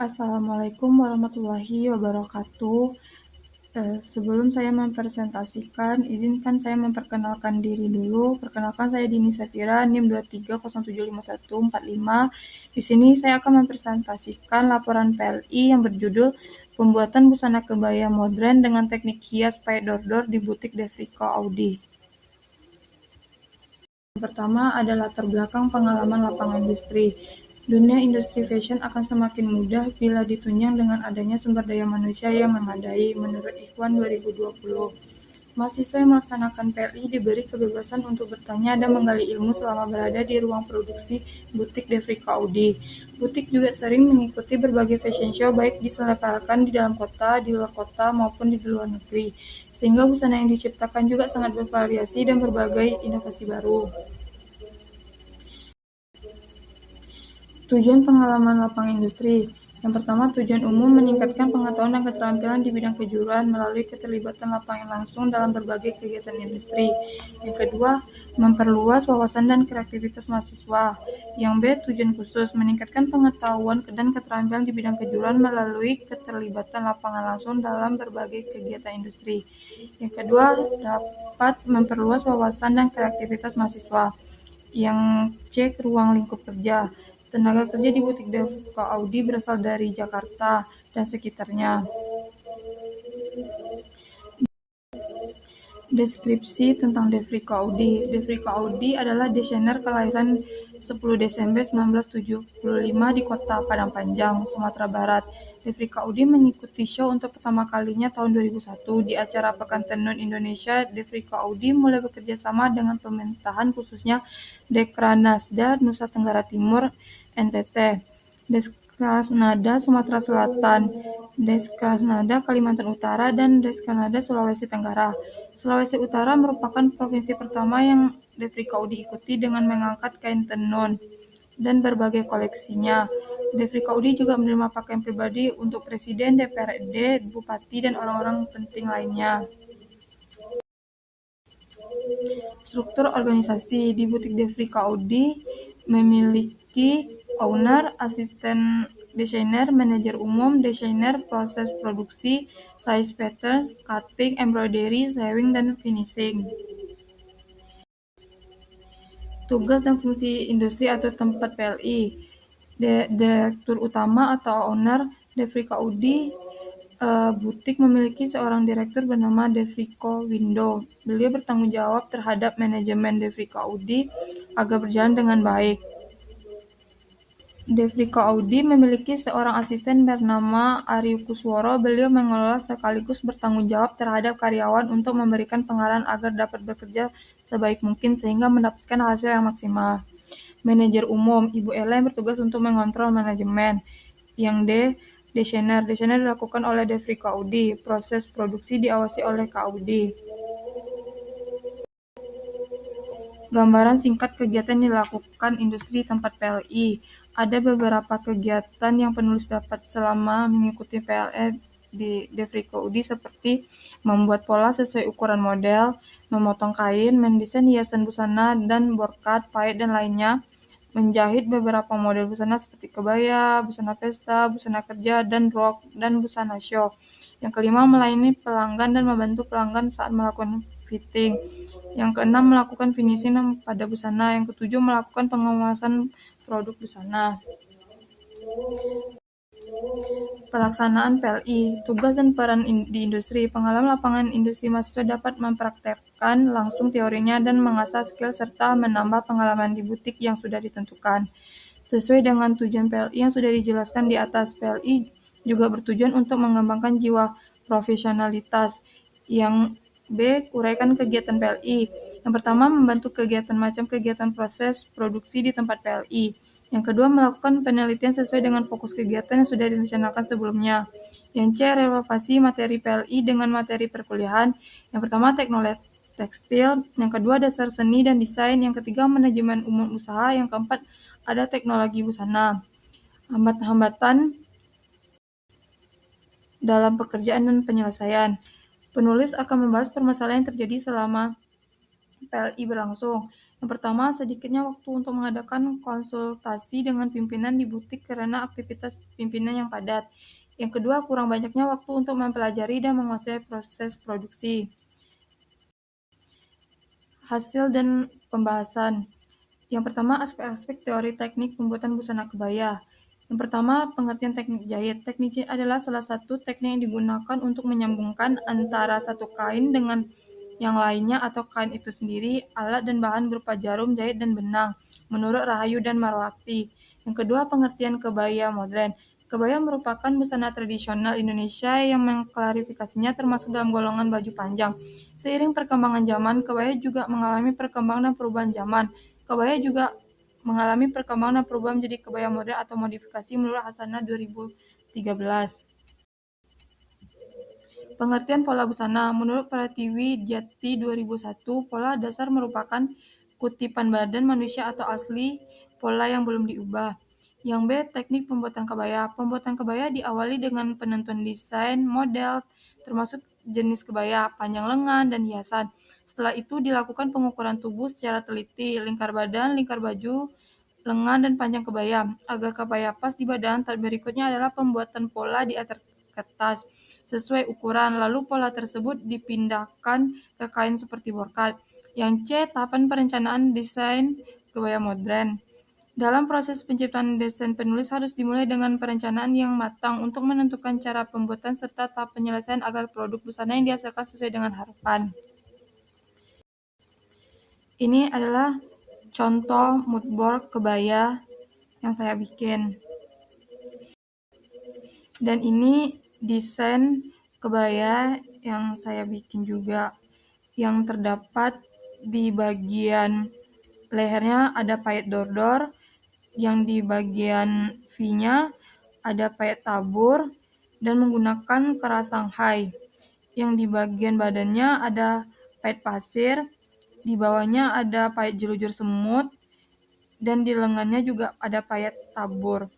Assalamualaikum warahmatullahi wabarakatuh. Sebelum saya mempresentasikan, izinkan saya memperkenalkan diri dulu. Perkenalkan, saya Dini Safira, NIM 23075145. Di sini saya akan mempresentasikan laporan PLI yang berjudul Pembuatan Busana Kebaya Modern dengan Teknik Hias Paet Dor-dor di Butik Devrika Audi. Yang pertama ada latar belakang pengalaman lapangan industri. Dunia industri fashion akan semakin mudah bila ditunjang dengan adanya sumber daya manusia yang memadai, menurut Ikhwan 2020. Mahasiswa yang melaksanakan PLI diberi kebebasan untuk bertanya dan menggali ilmu selama berada di ruang produksi butik Devrika Audi. Butik juga sering mengikuti berbagai fashion show baik diselenggarakan di dalam kota, di luar kota, maupun di luar negeri. Sehingga busana yang diciptakan juga sangat bervariasi dan berbagai inovasi baru. Tujuan pengalaman lapang industri. Yang pertama, tujuan umum meningkatkan pengetahuan dan keterampilan di bidang kejuruan melalui keterlibatan lapangan langsung dalam berbagai kegiatan industri. Yang kedua, memperluas wawasan dan kreativitas mahasiswa. Yang B, tujuan khusus meningkatkan pengetahuan dan keterampilan di bidang kejuruan melalui keterlibatan lapangan langsung dalam berbagai kegiatan industri. Yang kedua, dapat memperluas wawasan dan kreativitas mahasiswa. Yang C, ruang lingkup kerja. Tenaga kerja di butik Devrika Audi berasal dari Jakarta dan sekitarnya. Deskripsi tentang Devrika Audi. Devrika Audi adalah desainer kelahiran 10 Desember 1975 di kota Padang Panjang, Sumatera Barat. Devrika Audi mengikuti show untuk pertama kalinya tahun 2001 di acara Pekan Tenun Indonesia. Devrika Audi mulai bekerja sama dengan pemerintahan khususnya Dekranasda Nusa Tenggara Timur, NTT, Deskrasnada Sumatera Selatan, Deskrasnada Kalimantan Utara, dan Deskrasnada Sulawesi Tenggara. Sulawesi Utara merupakan provinsi pertama yang Devrika Audi ikuti dengan mengangkat kain tenun dan berbagai koleksinya. Devrika Audi juga menerima pakaian pribadi untuk presiden, DPRD, bupati, dan orang-orang penting lainnya. Struktur organisasi di butik Devrika Audi memiliki owner, asisten desainer, manajer umum, desainer, proses produksi, size patterns, cutting, embroidery, sewing, dan finishing. Tugas dan fungsi industri atau tempat PLI. Direktur utama atau owner Devrika Audi butik memiliki seorang direktur bernama Devriko Windo. Beliau bertanggung jawab terhadap manajemen Devrika Audi agar berjalan dengan baik. Devrika Audi memiliki seorang asisten bernama Ari Kusworo. Beliau mengelola sekaligus bertanggung jawab terhadap karyawan untuk memberikan pengarahan agar dapat bekerja sebaik mungkin sehingga mendapatkan hasil yang maksimal. Manajer umum, Ibu Ella yang bertugas untuk mengontrol manajemen. Yang D, desainer. Desainer dilakukan oleh Devrika Audi. Proses produksi diawasi oleh Kak Audi. Gambaran singkat kegiatan yang dilakukan industri tempat PLI. Ada beberapa kegiatan yang penulis dapat selama mengikuti PLI di Devrika Audi seperti membuat pola sesuai ukuran model, memotong kain, mendesain hiasan busana dan brokat, paet, dan lainnya, menjahit beberapa model busana seperti kebaya, busana pesta, busana kerja, dan rok, dan busana show. Yang kelima, melayani pelanggan dan membantu pelanggan saat melakukan fitting. Yang keenam, melakukan finishing pada busana. Yang ketujuh, melakukan pengawasan produk busana. Pelaksanaan PLI, tugas dan peran di industri. Pengalaman lapangan industri mahasiswa dapat mempraktekkan langsung teorinya dan mengasah skill serta menambah pengalaman di butik yang sudah ditentukan. Sesuai dengan tujuan PLI yang sudah dijelaskan di atas, PLI juga bertujuan untuk mengembangkan jiwa profesionalitas. Yang B, uraikan kegiatan PLI. Yang pertama, membantu macam kegiatan proses produksi di tempat PLI. Yang kedua, melakukan penelitian sesuai dengan fokus kegiatan yang sudah direncanakan sebelumnya. Yang C, relevasi materi PLI dengan materi perkuliahan. Yang pertama, teknologi tekstil. Yang kedua, dasar seni dan desain. Yang ketiga, manajemen umum usaha. Yang keempat, ada teknologi busana. Hambatan dalam pekerjaan dan penyelesaian. Penulis akan membahas permasalahan yang terjadi selama PLI berlangsung. Yang pertama, sedikitnya waktu untuk mengadakan konsultasi dengan pimpinan di butik karena aktivitas pimpinan yang padat. Yang kedua, kurang banyaknya waktu untuk mempelajari dan menguasai proses produksi. Hasil dan pembahasan. Yang pertama, aspek-aspek teori teknik pembuatan busana kebaya. Yang pertama, pengertian teknik jahit. Teknik jahit adalah salah satu teknik yang digunakan untuk menyambungkan antara satu kain dengan yang lainnya atau kain itu sendiri, alat dan bahan berupa jarum, jahit, dan benang, menurut Rahayu dan Marwati. Yang kedua, pengertian kebaya modern. Kebaya merupakan busana tradisional Indonesia yang mengklarifikasinya termasuk dalam golongan baju panjang. Seiring perkembangan zaman, kebaya juga mengalami perkembangan dan perubahan zaman. Kebaya juga mengalami perkembangan dan perubahan menjadi kebaya modern atau modifikasi menurut Hasanah 2013. Pengertian pola busana. Menurut Pratiwi Jati 2001, pola dasar merupakan kutipan badan manusia atau asli pola yang belum diubah. Yang B, teknik pembuatan kebaya. Pembuatan kebaya diawali dengan penentuan desain, model, termasuk jenis kebaya, panjang lengan, dan hiasan. Setelah itu dilakukan pengukuran tubuh secara teliti, lingkar badan, lingkar baju, lengan, dan panjang kebaya. Agar kebaya pas di badan, tahap berikutnya adalah pembuatan pola di atas kertas sesuai ukuran, lalu pola tersebut dipindahkan ke kain seperti brokat. Yang C, tahapan perencanaan desain kebaya modern. Dalam proses penciptaan desain, penulis harus dimulai dengan perencanaan yang matang untuk menentukan cara pembuatan serta tahap penyelesaian agar produk busana yang dihasilkan sesuai dengan harapan. Ini adalah contoh moodboard kebaya yang saya bikin. Dan ini desain kebaya yang saya bikin juga, yang terdapat di bagian lehernya ada payet dordor, yang di bagian V-nya ada payet tabur dan menggunakan keras Shanghai. Yang di bagian badannya ada payet pasir, di bawahnya ada payet jelujur semut, dan di lengannya juga ada payet tabur.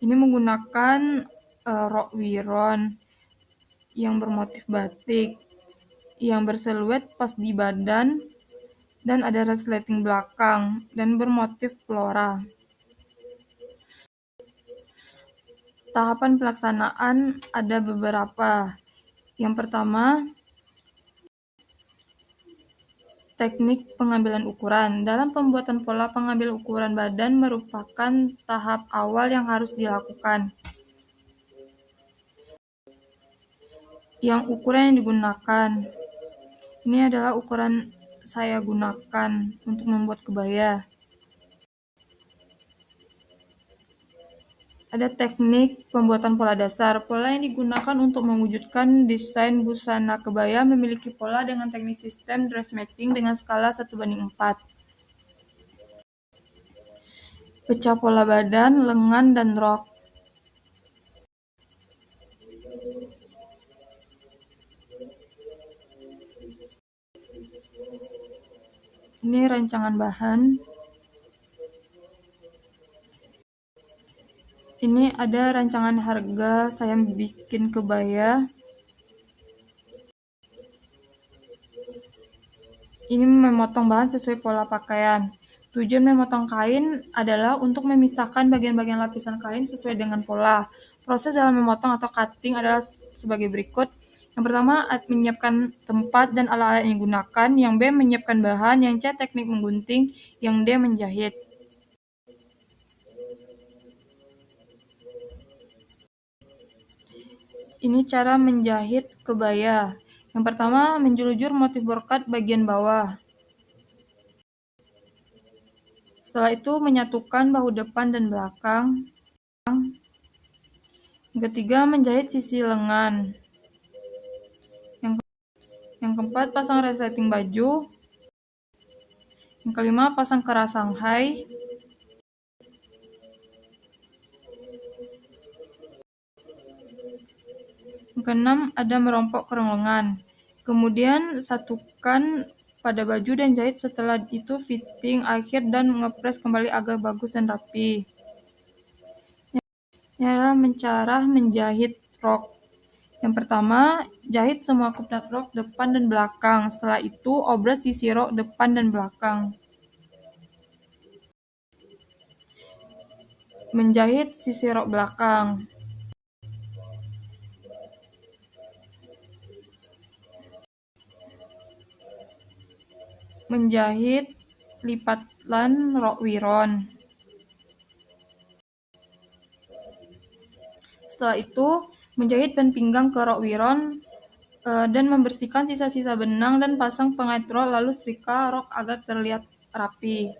Ini menggunakan rok wiron yang bermotif batik, yang bersiluet pas di badan, dan ada resleting belakang, dan bermotif flora. Tahapan pelaksanaan ada beberapa. Yang pertama, teknik pengambilan ukuran. Dalam pembuatan pola, pengambil ukuran badan merupakan tahap awal yang harus dilakukan. Yang ukuran yang digunakan. Ini adalah ukuran saya gunakan untuk membuat kebaya. Ada teknik pembuatan pola dasar. Pola yang digunakan untuk mewujudkan desain busana kebaya memiliki pola dengan teknik sistem dressmaking dengan skala 1:4. Pecah pola badan, lengan, dan rok. Ini rancangan bahan. Ini ada rancangan harga saya bikin kebaya. Ini memotong bahan sesuai pola pakaian. Tujuan memotong kain adalah untuk memisahkan bagian-bagian lapisan kain sesuai dengan pola. Proses dalam memotong atau cutting adalah sebagai berikut. Yang pertama, menyiapkan tempat dan alat-alat yang digunakan. Yang B, menyiapkan bahan. Yang C, teknik menggunting. Yang D, menjahit. Ini cara menjahit kebaya. Yang pertama, menjulujur motif brokat bagian bawah. Setelah itu, menyatukan bahu depan dan belakang. Yang ketiga, menjahit sisi lengan. Yang keempat, pasang resleting baju. Yang kelima, pasang keras Shanghai. Yang keenam, ada merompok kerong lengan. Kemudian satukan pada baju dan jahit, setelah itu fitting akhir dan ngepres kembali agar bagus dan rapi. Ini adalah cara menjahit rok. Yang pertama, jahit semua kepnat rok depan dan belakang. Setelah itu, obras sisi rok depan dan belakang. Menjahit sisi rok belakang. Menjahit lipatan rok wiron. Setelah itu, menjahit ban pinggang ke rok wiron dan membersihkan sisa-sisa benang dan pasang pengait rok, lalu setrika rok agar terlihat rapi.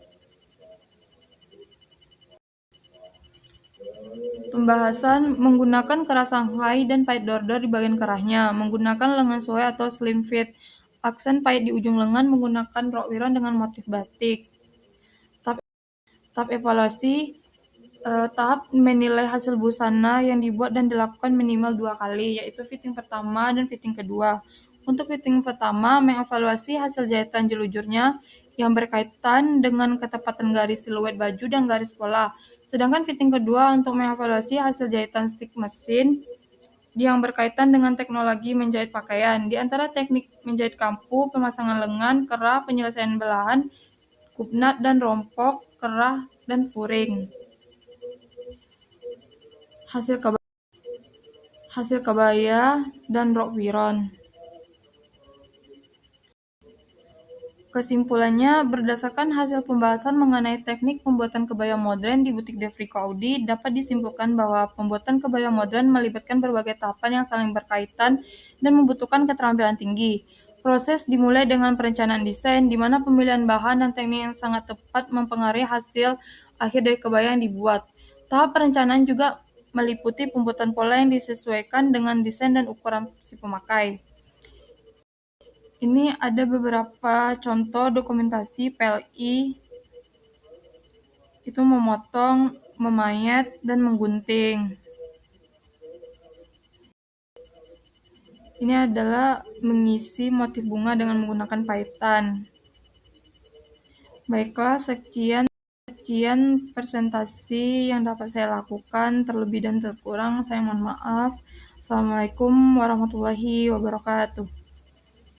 Pembahasan menggunakan kerah Shanghai dan pahit dor-dor di bagian kerahnya, menggunakan lengan soe atau slim fit, aksen pahit di ujung lengan, menggunakan rok wiron dengan motif batik. Tahap evaluasi, tahap menilai hasil busana yang dibuat dan dilakukan minimal 2 kali, yaitu fitting pertama dan fitting kedua. Untuk fitting pertama, mengevaluasi hasil jahitan jelujurnya yang berkaitan dengan ketepatan garis siluet baju dan garis pola. Sedangkan fitting kedua untuk mengevaluasi hasil jahitan stick mesin yang berkaitan dengan teknologi menjahit pakaian. Di antara teknik menjahit kampu, pemasangan lengan, kerah, penyelesaian belahan, kupnat dan rompok, kerah, dan furing. Hasil kebaya dan rok wiron. Kesimpulannya, berdasarkan hasil pembahasan mengenai teknik pembuatan kebaya modern di butik Devrico Audi, dapat disimpulkan bahwa pembuatan kebaya modern melibatkan berbagai tahapan yang saling berkaitan dan membutuhkan keterampilan tinggi. Proses dimulai dengan perencanaan desain, di mana pemilihan bahan dan teknik yang sangat tepat mempengaruhi hasil akhir dari kebaya yang dibuat. Tahap perencanaan juga meliputi pembuatan pola yang disesuaikan dengan desain dan ukuran si pemakai. Ini ada beberapa contoh dokumentasi PLI, itu memotong, memayat, dan menggunting. Ini adalah mengisi motif bunga dengan menggunakan pahitan. Baiklah, sekian presentasi yang dapat saya lakukan. Terlebih dan terkurang saya mohon maaf. Assalamualaikum warahmatullahi wabarakatuh.